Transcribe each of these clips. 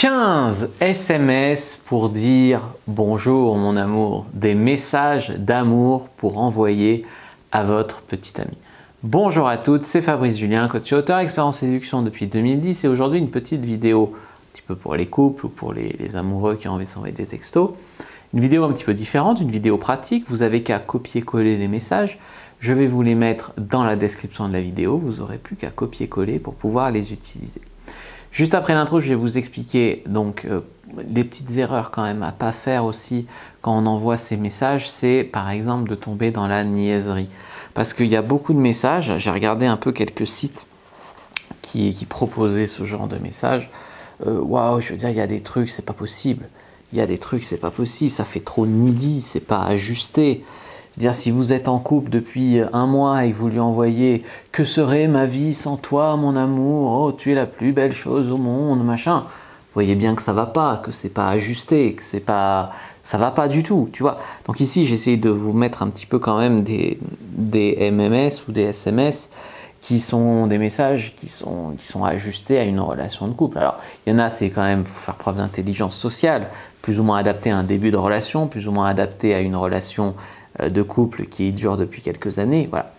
15 SMS pour dire bonjour mon amour, des messages d'amour pour envoyer à votre petit ami. Bonjour à toutes, c'est Fabrice Julien, coach et auteur expert en séduction depuis 2010 et aujourd'hui une petite vidéo un petit peu pour les couples ou pour les amoureux qui ont envie de s'envoyer des textos. Une vidéo un petit peu différente, une vidéo pratique, vous n'avez qu'à copier-coller les messages. Je vais vous les mettre dans la description de la vidéo, vous n'aurez plus qu'à copier-coller pour pouvoir les utiliser. Juste après l'intro, je vais vous expliquer donc des petites erreurs quand même à ne pas faire aussi quand on envoie ces messages, c'est par exemple de tomber dans la niaiserie. Parce qu'il y a beaucoup de messages, j'ai regardé un peu quelques sites qui proposaient ce genre de messages. Waouh, je veux dire, il y a des trucs, c'est pas possible. Il y a des trucs, c'est pas possible, ça fait trop needy, c'est pas ajusté. Je veux dire, si vous êtes en couple depuis un mois et que vous lui envoyez « Que serait ma vie sans toi, mon amour? Oh, tu es la plus belle chose au monde, machin », vous voyez bien que ça va pas, que c'est pas ajusté, que c'est pas, ça va pas du tout, tu vois. Donc ici, j'essaie de vous mettre un petit peu quand même des MMS ou des SMS qui sont des messages qui sont ajustés à une relation de couple. Alors, il y en a, c'est quand même pour faire preuve d'intelligence sociale, plus ou moins adapté à un début de relation, plus ou moins adapté à une relation de couple qui dure depuis quelques années. Voilà.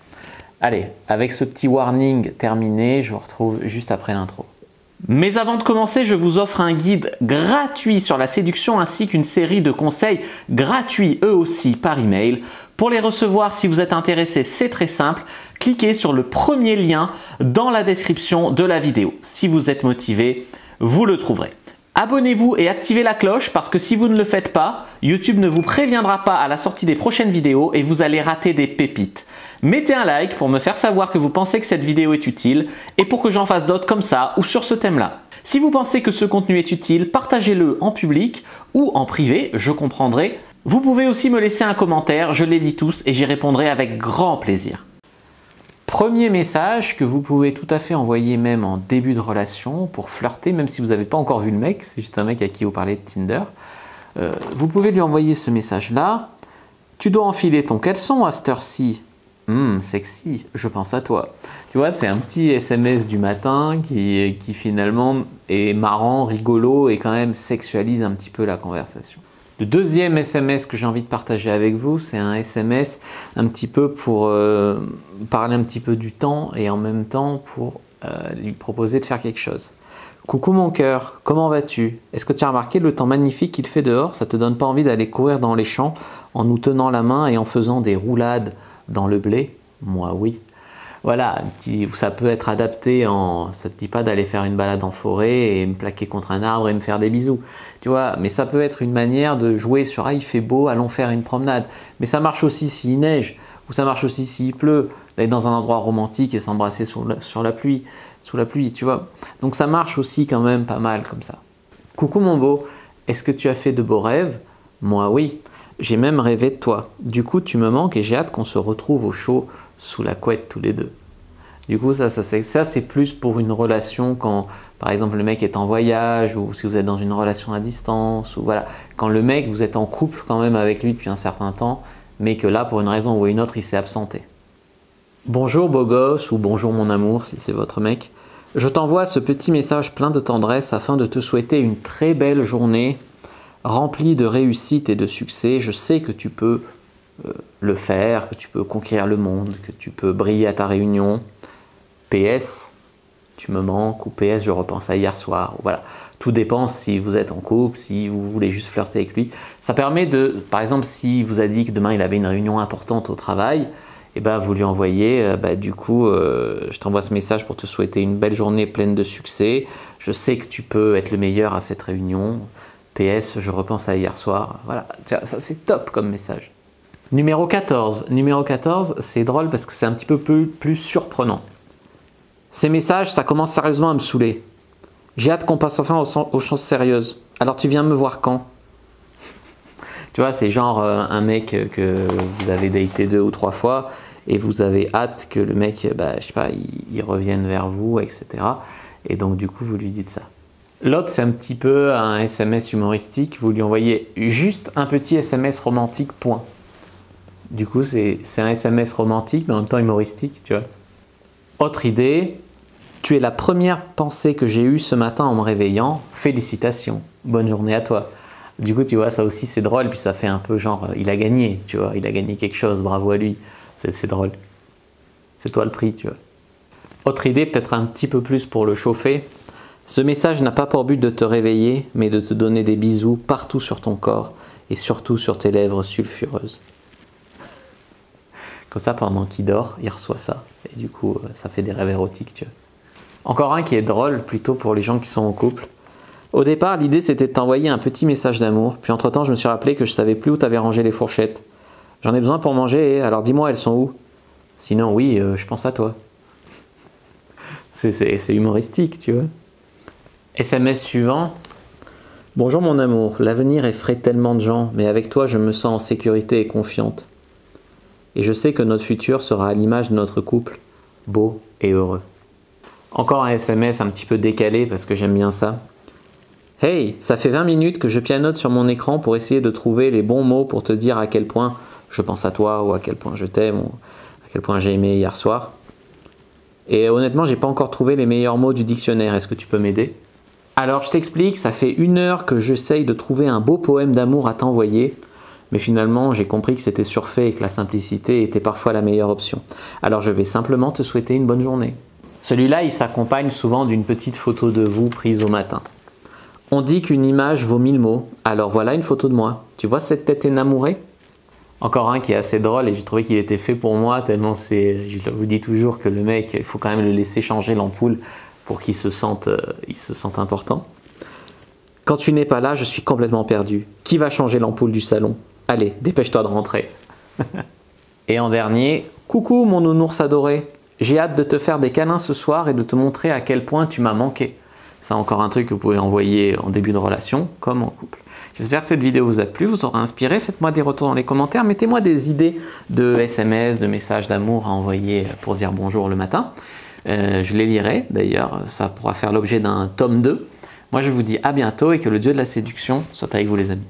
Allez, avec ce petit warning terminé, je vous retrouve juste après l'intro. Mais avant de commencer, je vous offre un guide gratuit sur la séduction ainsi qu'une série de conseils gratuits eux aussi par email. Pour les recevoir, si vous êtes intéressé, c'est très simple. Cliquez sur le premier lien dans la description de la vidéo. Si vous êtes motivé, vous le trouverez. Abonnez-vous et activez la cloche parce que si vous ne le faites pas, YouTube ne vous préviendra pas à la sortie des prochaines vidéos et vous allez rater des pépites. Mettez un like pour me faire savoir que vous pensez que cette vidéo est utile et pour que j'en fasse d'autres comme ça ou sur ce thème-là. Si vous pensez que ce contenu est utile, partagez-le en public ou en privé, je comprendrai. Vous pouvez aussi me laisser un commentaire, je les lis tous et j'y répondrai avec grand plaisir. Premier message que vous pouvez tout à fait envoyer même en début de relation pour flirter, même si vous n'avez pas encore vu le mec, c'est juste un mec à qui vous parlez de Tinder. Vous pouvez lui envoyer ce message-là. Tu dois enfiler ton caleçon à cette heure-ci. Sexy, je pense à toi. Tu vois, c'est un petit SMS du matin qui finalement est marrant, rigolo et quand même sexualise un petit peu la conversation. Le deuxième SMS que j'ai envie de partager avec vous, c'est un SMS un petit peu pour parler un petit peu du temps et en même temps pour lui proposer de faire quelque chose. Coucou mon cœur, comment vas-tu? Est-ce que tu as remarqué le temps magnifique qu'il fait dehors? Ça te donne pas envie d'aller courir dans les champs en nous tenant la main et en faisant des roulades dans le blé? Moi oui. Voilà, ça peut être adapté ça te dit pas d'aller faire une balade en forêt et me plaquer contre un arbre et me faire des bisous, tu vois, mais ça peut être une manière de jouer sur « Ah, il fait beau, allons faire une promenade ». Mais ça marche aussi s'il neige, ou ça marche aussi s'il pleut, d'aller dans un endroit romantique et s'embrasser sous la pluie, tu vois. Donc ça marche aussi quand même pas mal comme ça. Coucou mon beau, est-ce que tu as fait de beaux rêves? Moi oui, j'ai même rêvé de toi. Du coup, tu me manques et j'ai hâte qu'on se retrouve au chaud sous la couette tous les deux. Du coup, ça c'est plus pour une relation quand, par exemple, le mec est en voyage ou si vous êtes dans une relation à distance. Ou voilà, quand le mec, vous êtes en couple quand même avec lui depuis un certain temps, mais que là, pour une raison ou une autre, il s'est absenté. Bonjour beau gosse ou bonjour mon amour si c'est votre mec. Je t'envoie ce petit message plein de tendresse afin de te souhaiter une très belle journée remplie de réussite et de succès. Je sais que tu peux le faire, que tu peux conquérir le monde, que tu peux briller à ta réunion. PS, tu me manques, ou PS, je repense à hier soir. Voilà, tout dépend si vous êtes en couple, si vous voulez juste flirter avec lui. Ça permet de, par exemple, s'il vous a dit que demain il avait une réunion importante au travail, et ben vous lui envoyez, du coup, je t'envoie ce message pour te souhaiter une belle journée pleine de succès. Je sais que tu peux être le meilleur à cette réunion. PS, je repense à hier soir. Voilà, ça c'est top comme message. Numéro 14. Numéro 14, c'est drôle parce que c'est un petit peu plus surprenant. Ces messages, ça commence sérieusement à me saouler. J'ai hâte qu'on passe enfin aux choses sérieuses. Alors tu viens me voir quand? Tu vois, c'est genre un mec que vous avez daté 2 ou 3 fois et vous avez hâte que le mec, je sais pas, il revienne vers vous, etc. Et donc du coup, vous lui dites ça. L'autre, c'est un petit peu un SMS humoristique. Vous lui envoyez juste un petit SMS romantique, point. Du coup, c'est un SMS romantique, mais en même temps humoristique, tu vois. Autre idée, Tu es la première pensée que j'ai eue ce matin en me réveillant. Félicitations, bonne journée à toi. Du coup, tu vois, ça aussi c'est drôle, puis ça fait un peu genre, il a gagné, tu vois, il a gagné quelque chose, bravo à lui. C'est drôle. C'est toi le prix, tu vois. Autre idée, peut-être un petit peu plus pour le chauffer. Ce message n'a pas pour but de te réveiller, mais de te donner des bisous partout sur ton corps et surtout sur tes lèvres sulfureuses. Comme ça, pendant qu'il dort, il reçoit ça. Et du coup, ça fait des rêves érotiques, tu vois. Encore un qui est drôle, plutôt pour les gens qui sont en couple. Au départ, l'idée c'était de t'envoyer un petit message d'amour, puis entre-temps, je me suis rappelé que je savais plus où tu avais rangé les fourchettes. J'en ai besoin pour manger, alors dis-moi, elles sont où? Sinon, oui, je pense à toi. C'est humoristique, tu vois. SMS suivant. Bonjour mon amour, l'avenir effraie tellement de gens, mais avec toi, je me sens en sécurité et confiante. Et je sais que notre futur sera à l'image de notre couple, beau et heureux. Encore un SMS un petit peu décalé parce que j'aime bien ça. Hey, ça fait 20 minutes que je pianote sur mon écran pour essayer de trouver les bons mots pour te dire à quel point je pense à toi ou à quel point je t'aime ou à quel point j'ai aimé hier soir. Et honnêtement, j'ai pas encore trouvé les meilleurs mots du dictionnaire. Est-ce que tu peux m'aider? Alors je t'explique, ça fait 1 heure que j'essaye de trouver un beau poème d'amour à t'envoyer. Mais finalement, j'ai compris que c'était surfait et que la simplicité était parfois la meilleure option. Alors je vais simplement te souhaiter une bonne journée. Celui-là, il s'accompagne souvent d'une petite photo de vous prise au matin. On dit qu'une image vaut 1000 mots, alors voilà une photo de moi. Tu vois cette tête énamourée? Encore un qui est assez drôle et j'ai trouvé qu'il était fait pour moi, tellement je vous dis toujours que le mec, il faut quand même le laisser changer l'ampoule pour qu'il se sente important. Quand tu n'es pas là, je suis complètement perdu. Qui va changer l'ampoule du salon? Allez, dépêche-toi de rentrer. Et en dernier, coucou mon nounours adoré. J'ai hâte de te faire des câlins ce soir et de te montrer à quel point tu m'as manqué. C'est encore un truc que vous pouvez envoyer en début de relation, comme en couple. J'espère que cette vidéo vous a plu, vous aura inspiré. Faites-moi des retours dans les commentaires. Mettez-moi des idées de SMS, de messages d'amour à envoyer pour dire bonjour le matin. Je les lirai d'ailleurs, ça pourra faire l'objet d'un tome 2. Moi je vous dis à bientôt et que le dieu de la séduction soit avec vous les amis.